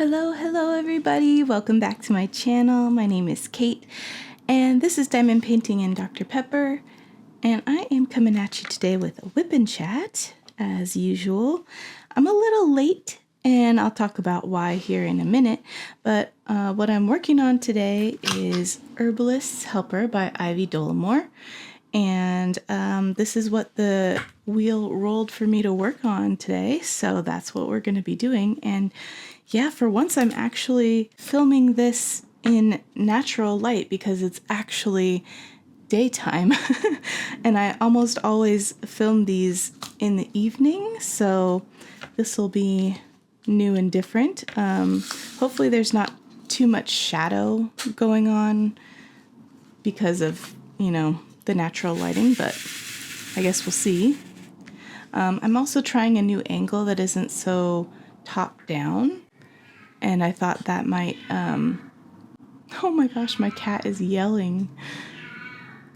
Hello everybody. Welcome back to my channel. My name is Kate and this is Diamond Painting and Dr. Pepper, and I am coming at you today with a WIP Chat as usual. I'm a little late and I'll talk about why here in a minute, but what I'm working on today is Herbalist's Helper by Ivy Dollamore, and this is what the wheel rolled for me to work on today, so that's what we're going to be doing. And yeah, for once I'm actually filming this in natural light because it's actually daytime. And I almost always film these in the evening, so this will be new and different. Hopefully there's not too much shadow going on because of, the natural lighting, but I guess we'll see. I'm also trying a new angle that isn't so top down. And I thought that might, oh my gosh, my cat is yelling.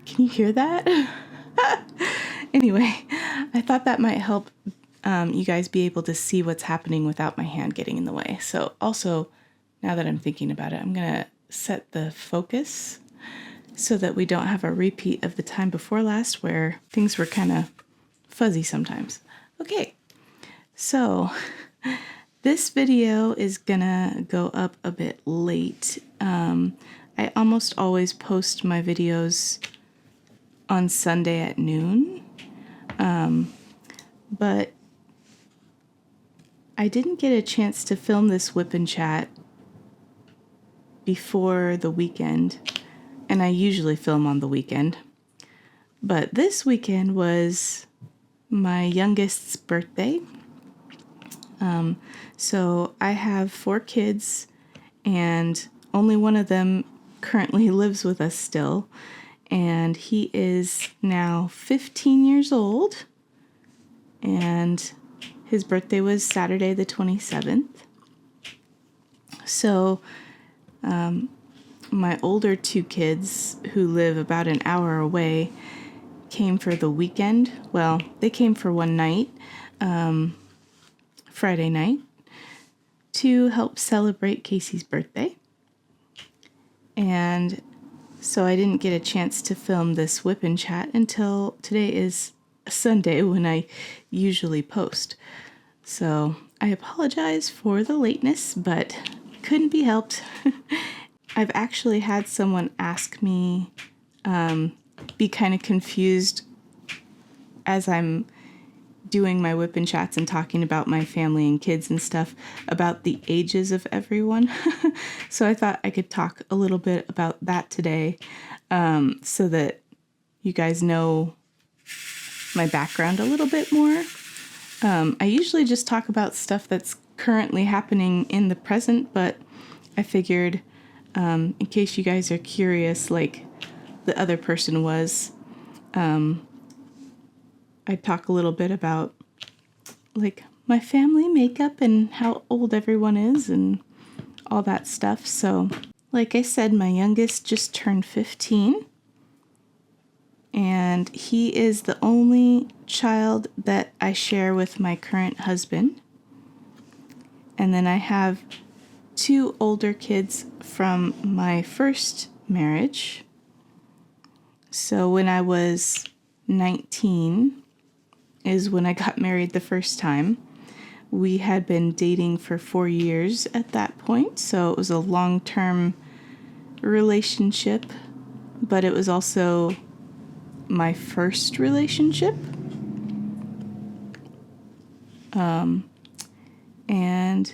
Can you hear that? Anyway, I thought that might help you guys be able to see what's happening without my hand getting in the way. So also, now that I'm thinking about it, I'm going to set the focus so that we don't have a repeat of the time before last where things were kind of fuzzy sometimes. Okay, so this video is gonna go up a bit late. I almost always post my videos on Sunday at noon, but I didn't get a chance to film this WIP Chat before the weekend, and I usually film on the weekend. But this weekend was my youngest's birthday. So I have 4 kids and only one of them currently lives with us still. And he is now 15 years old and his birthday was Saturday the 27th. So, my older 2 kids who live about an hour away came for the weekend. Well, they came for one night, Friday night, to help celebrate Casey's birthday. And so I didn't get a chance to film this WIP Chat until today is Sunday when I usually post. So I apologize for the lateness, but couldn't be helped. I've actually had someone ask me, be kind of confused as I'm doing my WIP Chats and talking about my family and kids and stuff about the ages of everyone. So I thought I could talk a little bit about that today, so that you guys know my background a little bit more. I usually just talk about stuff that's currently happening in the present, but I figured, in case you guys are curious, like the other person was, I'd talk a little bit about like my family makeup and how old everyone is and all that stuff. So like I said, my youngest just turned 15 and he is the only child that I share with my current husband. And then I have 2 older kids from my first marriage. So when I was 19 is when I got married the first time. We had been dating for 4 years at that point, so it was a long-term relationship, but it was also my first relationship. And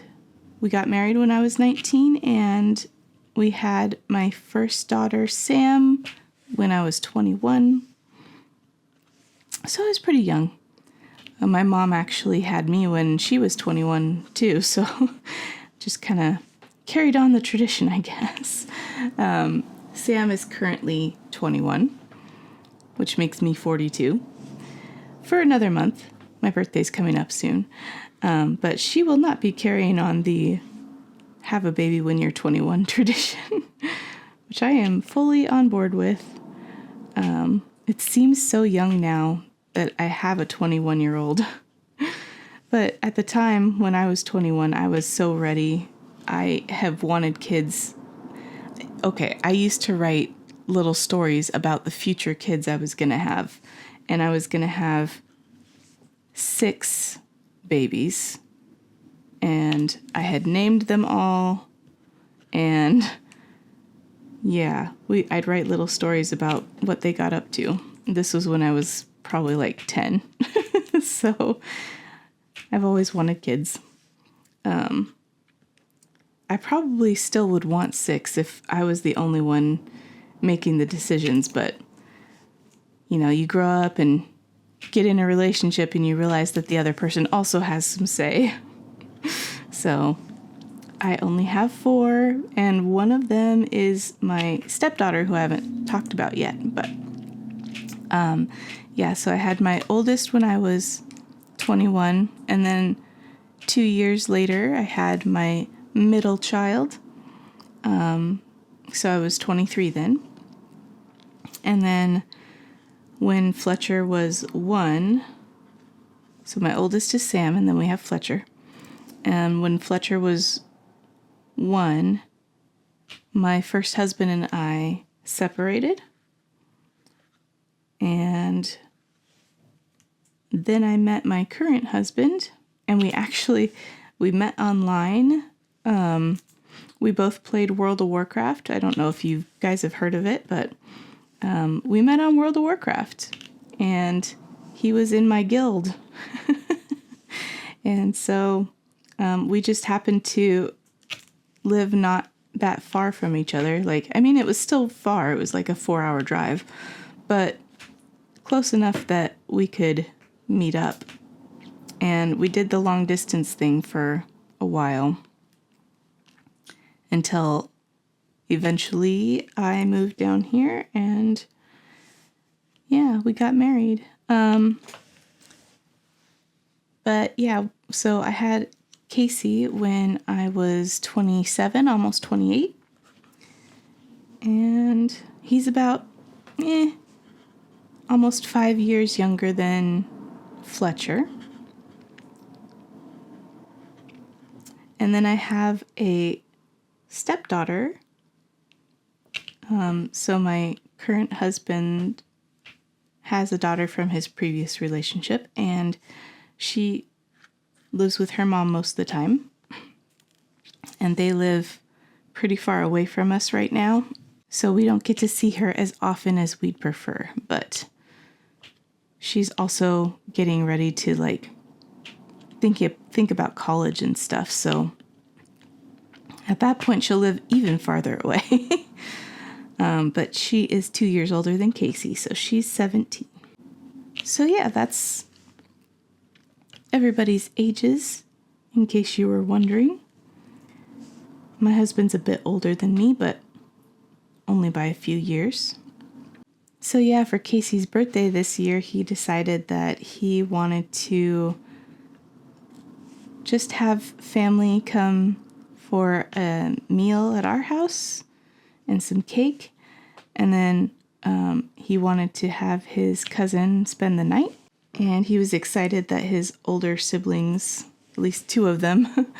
we got married when I was 19, and we had my first daughter, Sam, when I was 21. So I was pretty young. My mom actually had me when she was 21 too, so just kind of carried on the tradition, I guess. Sam is currently 21, which makes me 42. For another month. My birthday's coming up soon. But she will not be carrying on the have a baby when you're 21 tradition, which I am fully on board with. It seems so young now that I have a 21-year-old. But at the time when I was 21, I was so ready I have wanted kids. Okay, I used to write little stories about the future kids I was going to have. And I was going to have 6 babies. And I had named them all. And yeah, I'd write little stories about what they got up to. This was when I was probably like 10. So I've always wanted kids. I probably still would want 6 if I was the only one making the decisions, but you grow up and get in a relationship and you realize that the other person also has some say. So I only have 4, and one of them is my stepdaughter, who I haven't talked about yet. But so I had my oldest when I was 21, and then 2 years later I had my middle child. So I was 23 then. And then when Fletcher was 1, so my oldest is Sam, and then we have Fletcher. And when Fletcher was 1, my first husband and I separated. And then I met my current husband, and we met online. We both played World of Warcraft. I don't know if you guys have heard of it, but we met on World of Warcraft, and he was in my guild. And so we just happened to live not that far from each other. It was still far. It was like a 4-hour drive, but close enough that we could meet up. And we did the long distance thing for a while until eventually I moved down here, and we got married. So I had Casey when I was 27, almost 28. And he's about almost 5 years younger than Fletcher. And then I have a stepdaughter. So my current husband has a daughter from his previous relationship, and she lives with her mom most of the time. And they live pretty far away from us right now, so we don't get to see her as often as we'd prefer. But she's also getting ready to think about college and stuff. So at that point, she'll live even farther away. But she is 2 years older than Casey, so she's 17. So that's everybody's ages, in case you were wondering. My husband's a bit older than me, but only by a few years. So for Casey's birthday this year, he decided that he wanted to just have family come for a meal at our house and some cake. And then he wanted to have his cousin spend the night. And he was excited that his older siblings, at least 2 of them,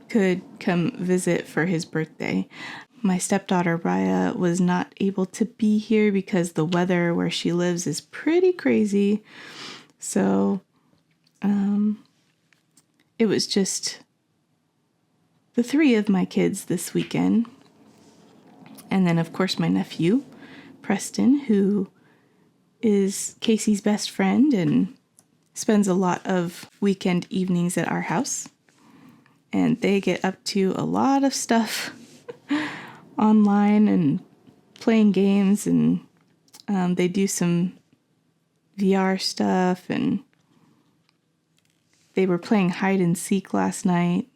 could come visit for his birthday. My stepdaughter, Raya, was not able to be here because the weather where she lives is pretty crazy. So it was just the 3 of my kids this weekend. And then, of course, my nephew, Preston, who is Casey's best friend and spends a lot of weekend evenings at our house. And they get up to a lot of stuff online and playing games, and they do some VR stuff, and they were playing hide and seek last night.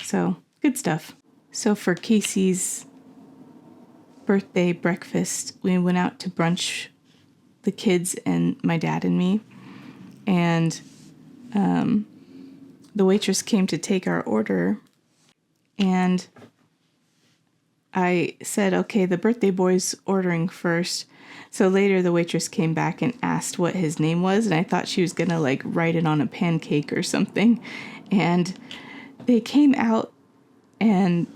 So, good stuff. So for Casey's birthday breakfast, we went out to brunch, the kids and my dad and me. And the waitress came to take our order, and I said, okay, the birthday boy's ordering first. So later the waitress came back and asked what his name was, and I thought she was going to write it on a pancake or something. And they came out and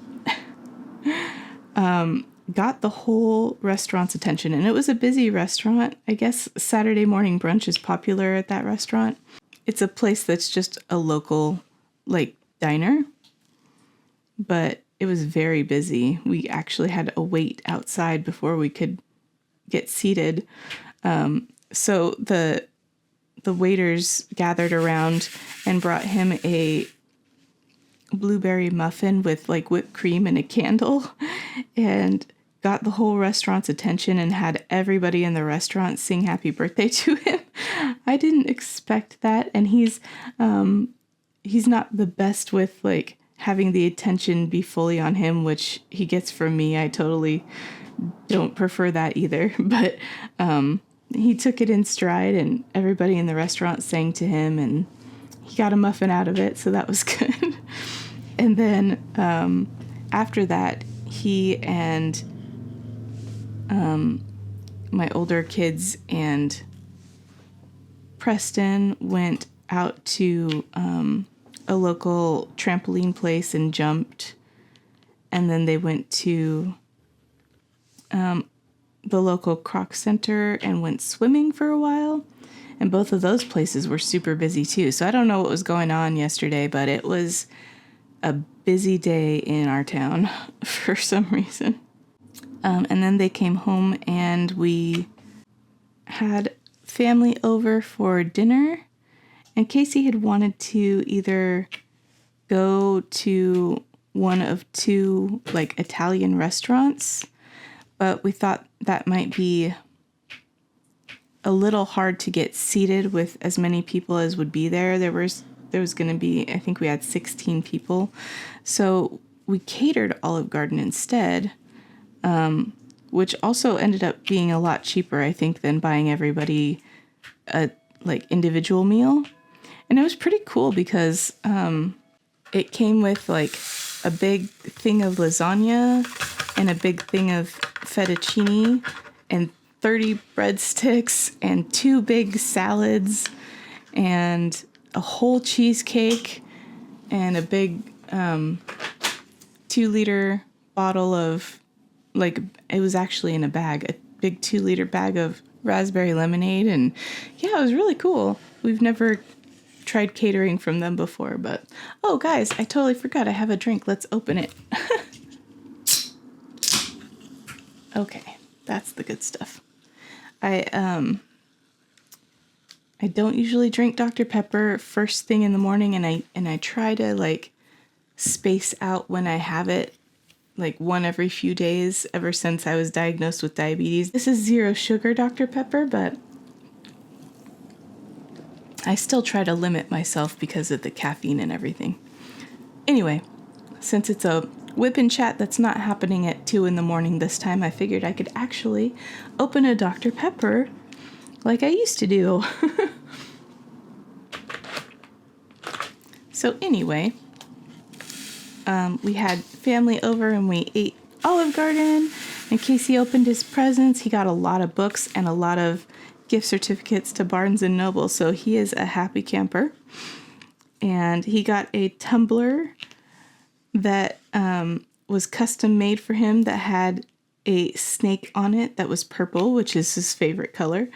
got the whole restaurant's attention. And it was a busy restaurant. I guess Saturday morning brunch is popular at that restaurant. It's a place that's just a local, like, diner, but it was very busy. We actually had a wait outside before we could get seated. So the waiters gathered around and brought him a blueberry muffin with like whipped cream and a candle, and got the whole restaurant's attention and had everybody in the restaurant sing happy birthday to him. I didn't expect that, and he's not the best with like having the attention be fully on him, which he gets from me. I totally don't prefer that either, but he took it in stride, and everybody in the restaurant sang to him, and he got a muffin out of it, so that was good. And then after that, he and my older kids and Preston went out to a local trampoline place and jumped. And then they went to the local Croc Center and went swimming for a while. And both of those places were super busy too. So I don't know what was going on yesterday, but it was a busy day in our town for some reason. And then they came home and we had family over for dinner. And Casey had wanted to either go to one of two like Italian restaurants, but we thought that might be a little hard to get seated with as many people as would be there. There was going to be, I think we had 16 people. So we catered Olive Garden instead, which also ended up being a lot cheaper, I think, than buying everybody a like individual meal. And it was pretty cool because it came with like a big thing of lasagna and a big thing of fettuccine and 30 breadsticks and 2 big salads and a whole cheesecake and a big 2-liter bottle of, like, it was actually in a bag, a big 2-liter bag of raspberry lemonade. And yeah, it was really cool. We've never tried catering from them before, but oh guys, I totally forgot I have a drink. Let's open it. Okay, that's the good stuff. I don't usually drink Dr. Pepper first thing in the morning, and I try to like space out when I have it, like one every few days ever since I was diagnosed with diabetes. This is 0 sugar Dr. Pepper, but I still try to limit myself because of the caffeine and everything. Anyway, since it's a WIP Chat that's not happening at 2 in the morning this time, I figured I could actually open a Dr. Pepper like I used to do. So anyway, we had family over and we ate Olive Garden, and Casey opened his presents. He got a lot of books and a lot of gift certificates to Barnes & Noble, so he is a happy camper. And he got a tumbler that was custom made for him that had a snake on it that was purple, which is his favorite color.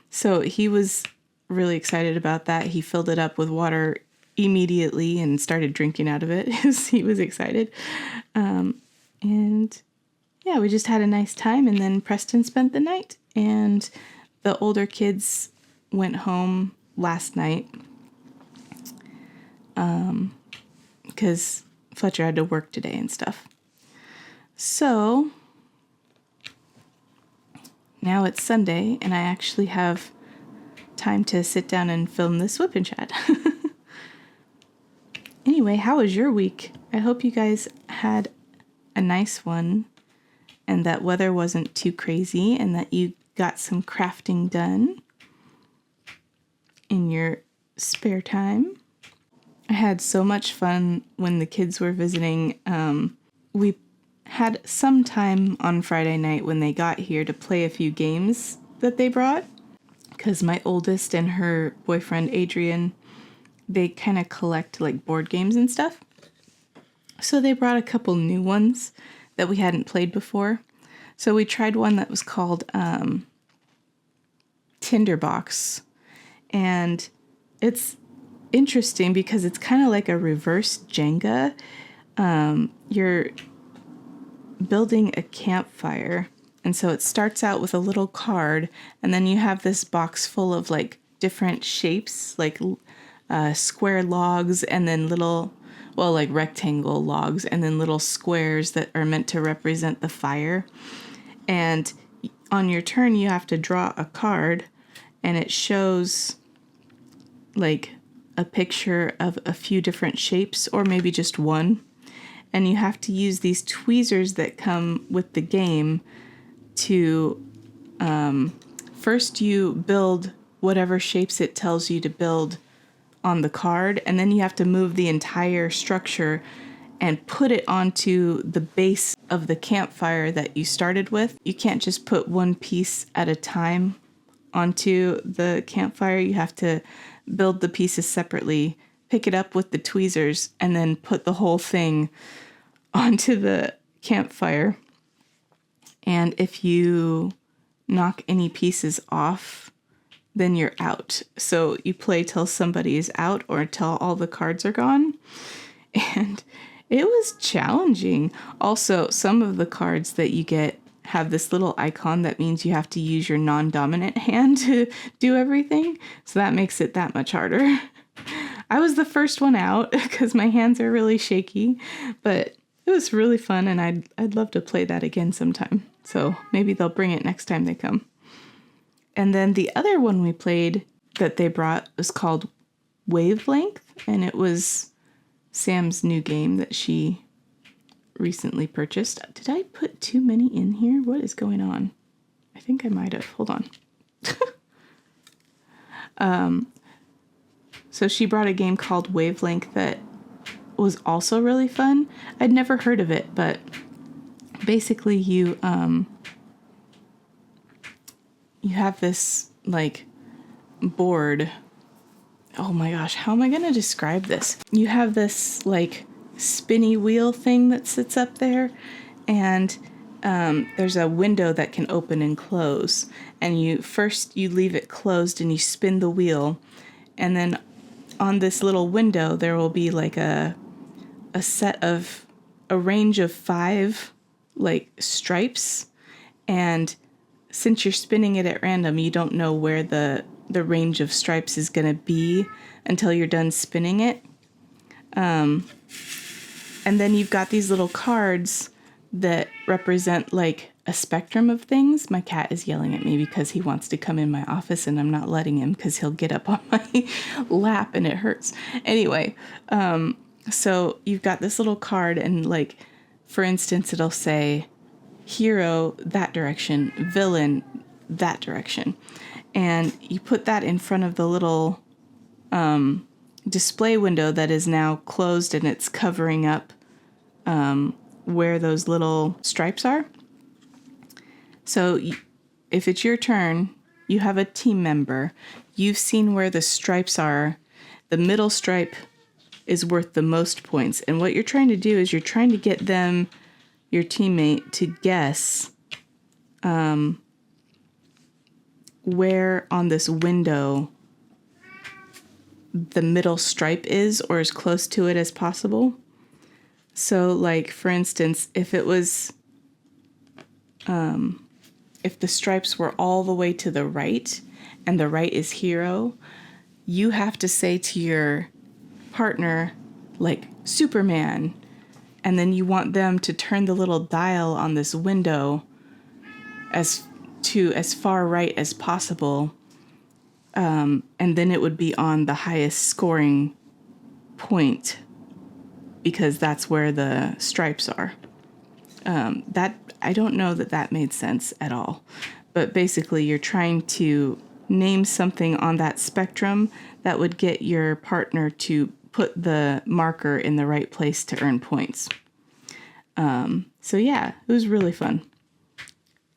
So he was really excited about that. He filled it up with water immediately and started drinking out of it. He was excited. And yeah, we just had a nice time, and then Preston spent the night, and the older kids went home last night because Fletcher had to work today and stuff. So now it's Sunday, and I actually have time to sit down and film this WIP Chat. Anyway, how was your week? I hope you guys had a nice one, and that weather wasn't too crazy, and that you got some crafting done in your spare time. I had so much fun when the kids were visiting. We had some time on Friday night when they got here to play a few games that they brought, because my oldest and her boyfriend Adrian, they kind of collect like board games and stuff. So they brought a couple new ones that we hadn't played before. So we tried one that was called Tinderbox. And it's interesting because it's kind of like a reverse Jenga. You're building a campfire. And so it starts out with a little card, and then you have this box full of like different shapes, like square logs, and then little, well, like rectangle logs, and then little squares that are meant to represent the fire. And on your turn, you have to draw a card, and it shows like a picture of a few different shapes, or maybe just one. And you have to use these tweezers that come with the game to first you build whatever shapes it tells you to build on the card, and then you have to move the entire structure and put it onto the base of the campfire that you started with. You can't just put one piece at a time onto the campfire. You have to build the pieces separately, pick it up with the tweezers, and then put the whole thing onto the campfire. And if you knock any pieces off, then you're out. So you play till somebody is out or till all the cards are gone. And it was challenging. Also, some of the cards that you get have this little icon that means you have to use your non-dominant hand to do everything. So that makes it that much harder. I was the first one out because my hands are really shaky, but it was really fun, and I'd love to play that again sometime. So maybe they'll bring it next time they come. And then the other one we played that they brought was called Wavelength, and it was Sam's new game that she recently purchased. Did I put too many in here? What is going on? I think I might have. Hold on. So she brought a game called Wavelength that was also really fun. I'd never heard of it, but basically you have this like board. Oh my gosh, how am I going to describe this? You have this like spinny wheel thing that sits up there, and there's a window that can open and close. And you leave it closed and you spin the wheel, and then on this little window there will be like a range of 5 like stripes, and since you're spinning it at random, you don't know where the range of stripes is going to be until you're done spinning it. And then you've got these little cards that represent like a spectrum of things. My cat is yelling at me because he wants to come in my office and I'm not letting him because he'll get up on my lap and it hurts. Anyway, so you've got this little card, and like, for instance, it'll say hero that direction, villain that direction. And you put that in front of the little display window that is now closed, and it's covering up where those little stripes are. So if it's your turn, you have a team member. You've seen where the stripes are. The middle stripe is worth the most points. And what you're trying to do is you're trying to get them, your teammate, to guess where on this window the middle stripe is, or as close to it as possible. So like, for instance, if it was, if the stripes were all the way to the right and the right is hero, you have to say to your partner, like, Superman, and then you want them to turn the little dial on this window as far right as possible, and then it would be on the highest scoring point because that's where the stripes are. That I don't know that made sense at all, but basically you're trying to name something on that spectrum that would get your partner to put the marker in the right place to earn points. So yeah, it was really fun.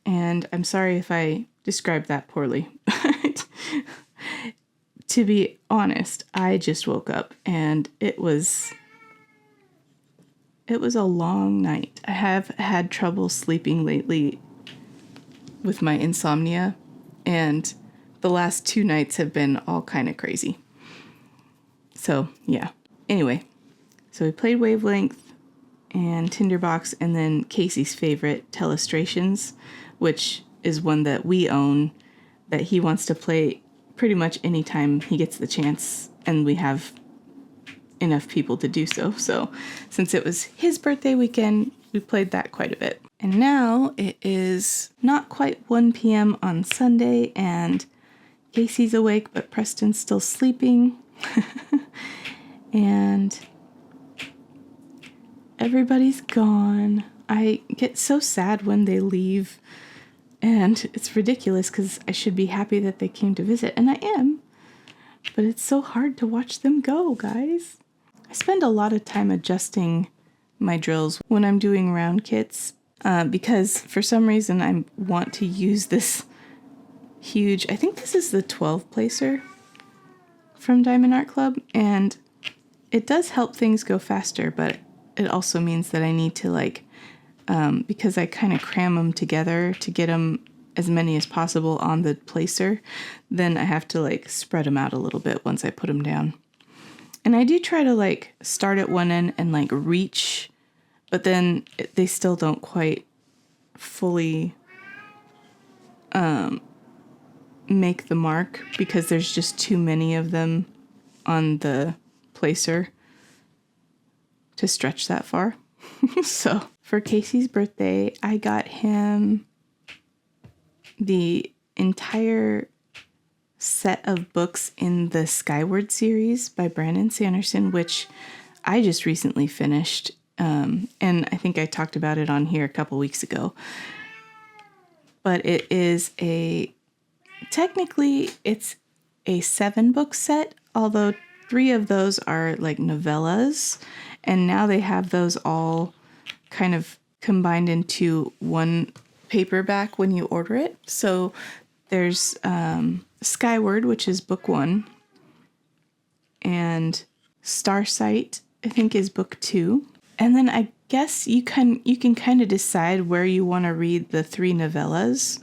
And I'm sorry if I described that poorly. To be honest, I just woke up and it was It was a long night. I have had trouble sleeping lately with my insomnia, and the last 2 nights have been all kind of crazy. So, yeah. Anyway, so we played Wavelength and Tinderbox, and then Casey's favorite, Telestrations, which is one that we own, that he wants to play pretty much anytime he gets the chance, and we have enough people to do so. So since it was his birthday weekend, we played that quite a bit. And now it is not quite 1 p.m. on Sunday, and Casey's awake, but Preston's still sleeping. And everybody's gone. I get so sad when they leave, and it's ridiculous because I should be happy that they came to visit, and I am. But it's so hard to watch them go, guys. I spend a lot of time adjusting my drills when I'm doing round kits because for some reason I want to use this huge, I think this is the 12 placer from Diamond Art Club, and it does help things go faster, but it also means that I need to because I kind of cram them together to get them as many as possible on the placer, then I have to spread them out a little bit once I put them down. And I do try to start at one end and reach, but then they still don't quite fully make the mark because there's just too many of them on the placer to stretch that far. So for Casey's birthday, I got him the entire set of books in the Skyward series by Brandon Sanderson, which I just recently finished. And I think I talked about it on here a couple weeks ago. But it is technically it's a 7-book set, although 3 of those are novellas. And now they have those all kind of combined into one paperback when you order it. So there's Skyward, which is book 1, and Starsight, I think, is book 2. And then I guess you can kind of decide where you want to read the 3 novellas.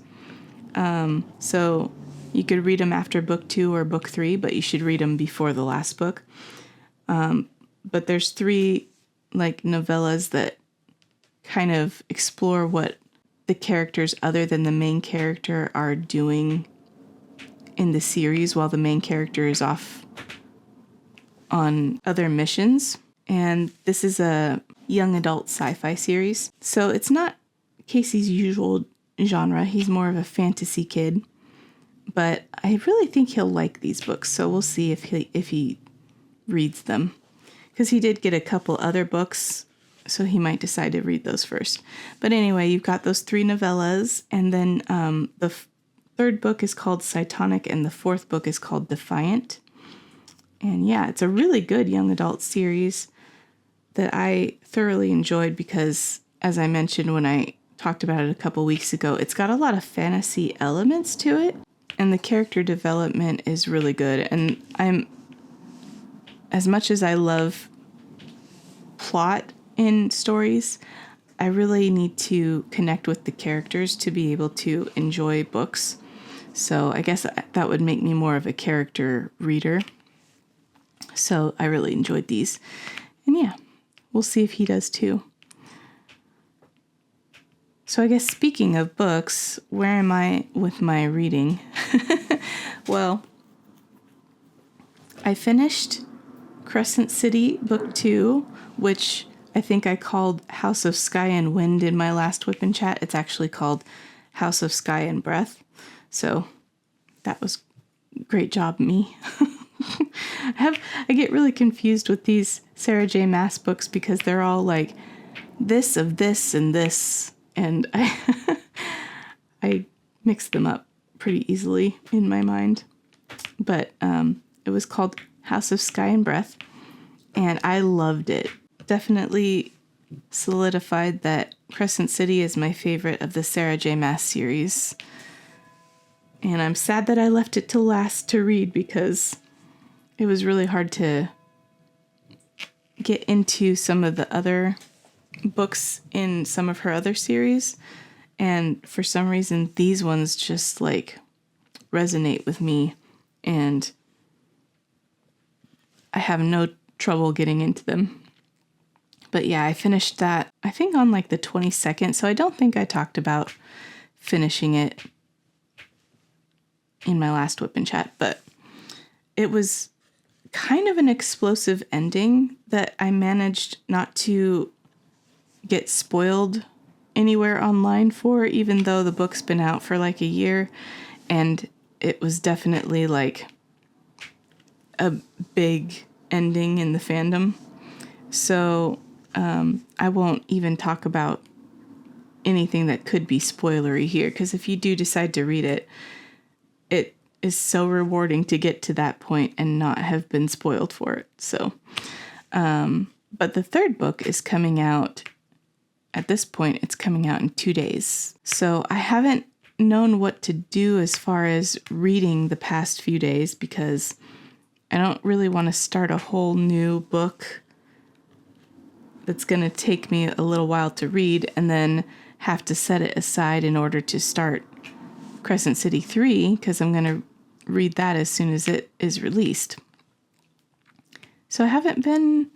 So you could read them after book 2 or book 3, but you should read them before the last book. But there's 3 novellas that kind of explore what the characters other than the main character are doing in the series while the main character is off on other missions. And this is a young adult sci-fi series. So it's not Casey's usual genre. He's more of a fantasy kid. But I really think he'll like these books. So we'll see if he reads them. Because he did get a couple other books, so he might decide to read those first. But anyway, you've got those 3 novellas, and then the 3rd book is called Cytonic, and the 4th book is called Defiant. And yeah, it's a really good young adult series that I thoroughly enjoyed because, as I mentioned when I talked about it a couple weeks ago, it's got a lot of fantasy elements to it, and the character development is really good. And as much as I love plot in stories, I really need to connect with the characters to be able to enjoy books. So I guess that would make me more of a character reader. So I really enjoyed these. And yeah, we'll see if he does too. So I guess speaking of books, where am I with my reading? Well, I finished Crescent City Book 2, which I think I called House of Sky and Wind in my last WIP Chat. It's actually called House of Sky and Breath. So that was great job, me. I get really confused with these Sarah J. Maas books because they're all this of this and this, and I mix them up pretty easily in my mind. But it was called House of Sky and Breath, and I loved it. Definitely solidified that Crescent City is my favorite of the Sarah J. Maas series. And I'm sad that I left it till last to read because it was really hard to get into some of the other books in some of her other series, and for some reason these ones just like resonate with me, and I have no trouble getting into them. But yeah, I finished that, I think on like the 22nd, so I don't think I talked about finishing it in my last WIP Chat, but it was kind of an explosive ending that I managed not to get spoiled anywhere online for, even though the book's been out for like a year, and it was definitely like a big ending in the fandom. So I won't even talk about anything that could be spoilery here, because if you do decide to read it, it is so rewarding to get to that point and not have been spoiled for it. So, but the third book is coming out. At this point, it's coming out in 2 days. So I haven't known what to do as far as reading the past few days, because I don't really want to start a whole new book that's going to take me a little while to read and then have to set it aside in order to start Crescent City 3, because I'm going to read that as soon as it is released. So I haven't been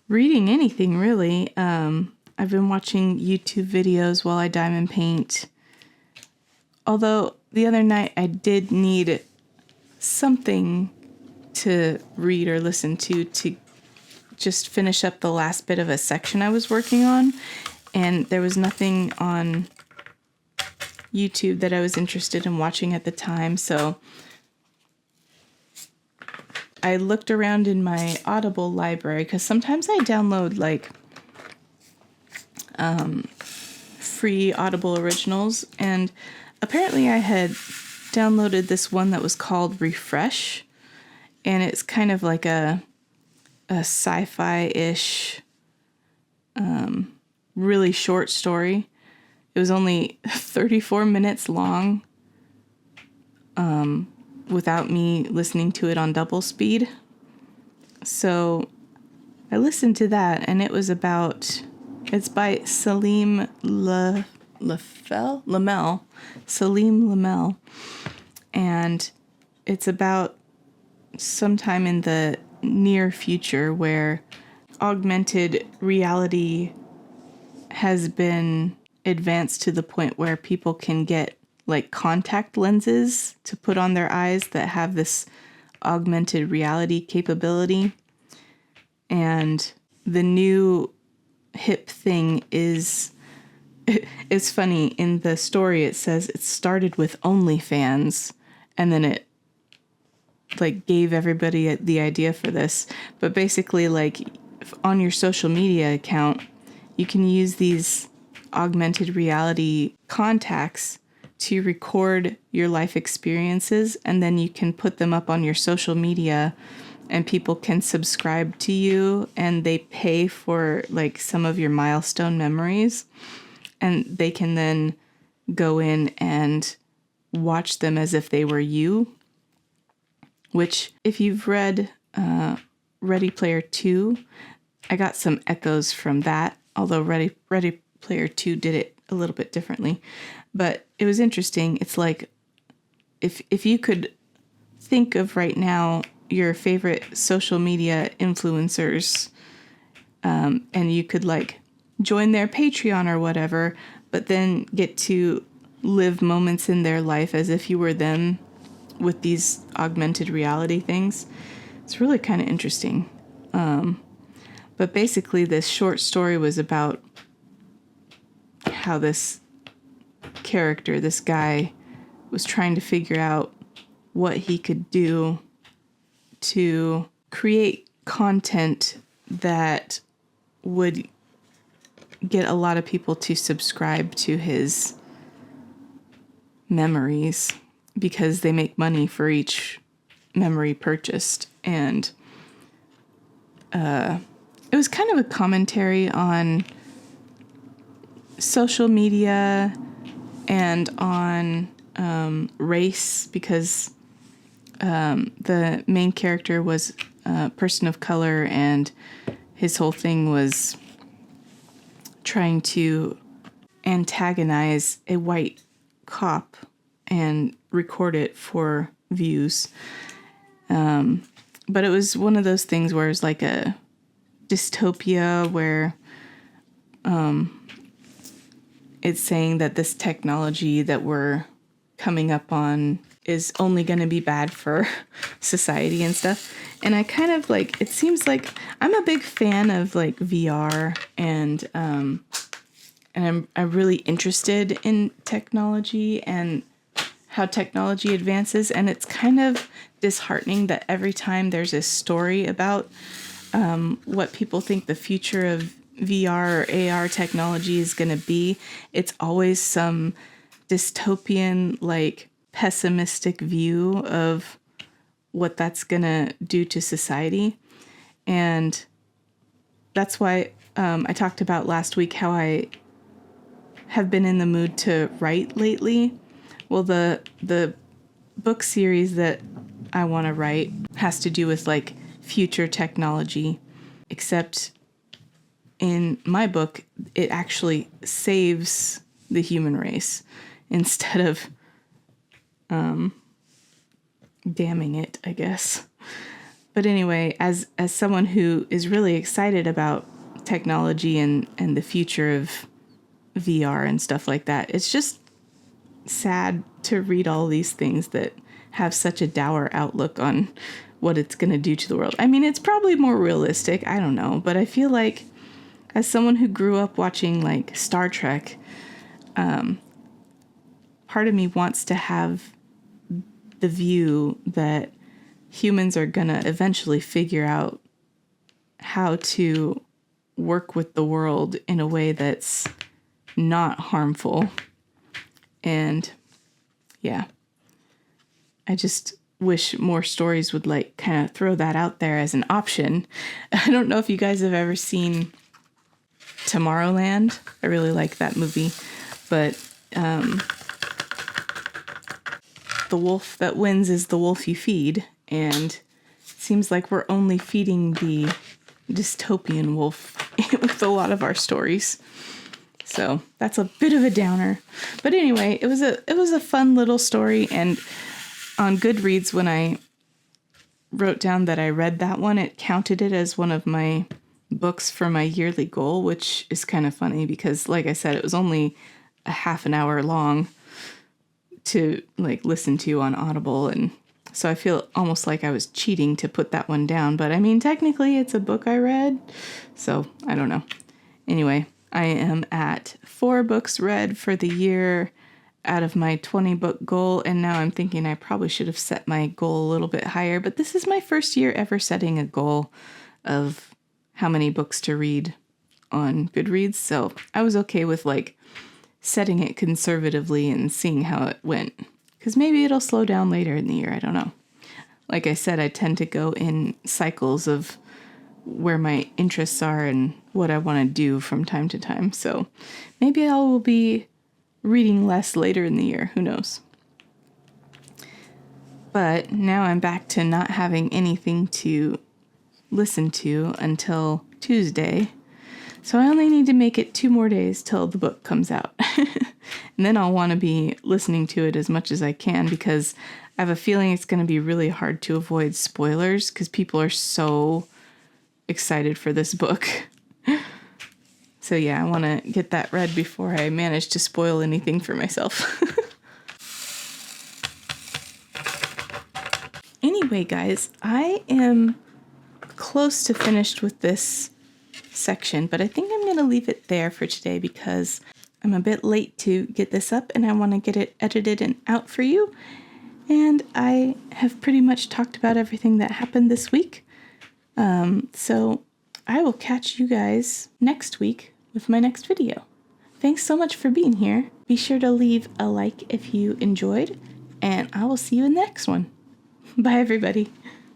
reading anything really. I've been watching YouTube videos while I diamond paint. Although the other night I did need something to read or listen to just finish up the last bit of a section I was working on. And there was nothing on YouTube that I was interested in watching at the time. So I looked around in my Audible library, because sometimes I download like free Audible originals, and apparently I had downloaded this one that was called Refresh, and it's kind of like a sci-fi-ish really short story. It was only 34 minutes long without me listening to it on double speed. So I listened to that, and it was about, it's by Salim Lamel, Salim Lamel, and it's about sometime in the near future where augmented reality has been advanced to the point where people can get like contact lenses to put on their eyes that have this augmented reality capability. And the new hip thing is, it's funny, in the story it says it started with OnlyFans, and then it like gave everybody the idea for this. But basically, like on your social media account, you can use these augmented reality contacts to record your life experiences, and then you can put them up on your social media, and people can subscribe to you, and they pay for like some of your milestone memories, and they can then go in and watch them as if they were you. Which, if you've read Ready Player 2, I got some echoes from that, although Ready Player 2 did it a little bit differently. But it was interesting. It's like, if you could think of right now your favorite social media influencers, and you could like join their Patreon or whatever, but then get to live moments in their life as if you were them with these augmented reality things. It's really kind of interesting. But basically this short story was about how this character, this guy, was trying to figure out what he could do to create content that would get a lot of people to subscribe to his memories, because they make money for each memory purchased. And it was kind of a commentary on social media and on race, because the main character was a person of color, and his whole thing was trying to antagonize a white cop and record it for views. But it was one of those things where it's like a dystopia where it's saying that this technology that we're coming up on is only going to be bad for society and stuff. And I kind of like, it seems like I'm a big fan of like VR and I'm really interested in technology and how technology advances. And it's kind of disheartening that every time there's a story about what people think the future of VR or AR technology is going to be, it's always some dystopian, like pessimistic view of what that's going to do to society. And that's why I talked about last week how I have been in the mood to write lately. Well, the book series that I want to write has to do with like future technology, except in my book, it actually saves the human race instead of damning it, I guess. But anyway, as someone who is really excited about technology and the future of VR and stuff like that, it's just sad to read all these things that have such a dour outlook on what it's going to do to the world. I mean, it's probably more realistic, I don't know, but I feel like as someone who grew up watching like Star Trek, part of me wants to have the view that humans are going to eventually figure out how to work with the world in a way that's not harmful. And yeah, I just wish more stories would like kind of throw that out there as an option. I don't know if you guys have ever seen Tomorrowland. I really like that movie, but the wolf that wins is the wolf you feed, and it seems like we're only feeding the dystopian wolf with a lot of our stories. So that's a bit of a downer. But anyway, it was a fun little story, and on Goodreads, when I wrote down that I read that one, it counted it as one of my books for my yearly goal, which is kind of funny because, like I said, it was only a half an hour long to like listen to on Audible, and so I feel almost like I was cheating to put that one down. But I mean, technically it's a book I read, so I don't know. Anyway, I am at 4 books read for the year out of my 20 book goal, and now I'm thinking I probably should have set my goal a little bit higher, but this is my first year ever setting a goal of how many books to read on Goodreads, so I was okay with like setting it conservatively and seeing how it went, because maybe it'll slow down later in the year, I don't know. Like I said, I tend to go in cycles of where my interests are and what I want to do from time to time, so maybe I will be reading less later in the year, who knows. But now I'm back to not having anything to listen to until Tuesday, so I only need to make it 2 more days till the book comes out. And then I'll want to be listening to it as much as I can, because I have a feeling it's going to be really hard to avoid spoilers because people are so excited for this book. So yeah, I want to get that read before I manage to spoil anything for myself. Anyway, guys, I am close to finished with this section, but I think I'm going to leave it there for today because I'm a bit late to get this up and I want to get it edited and out for you. And I have pretty much talked about everything that happened this week. So I will catch you guys next week with my next video. Thanks so much for being here. Be sure to leave a like if you enjoyed, and I will see you in the next one. Bye, everybody.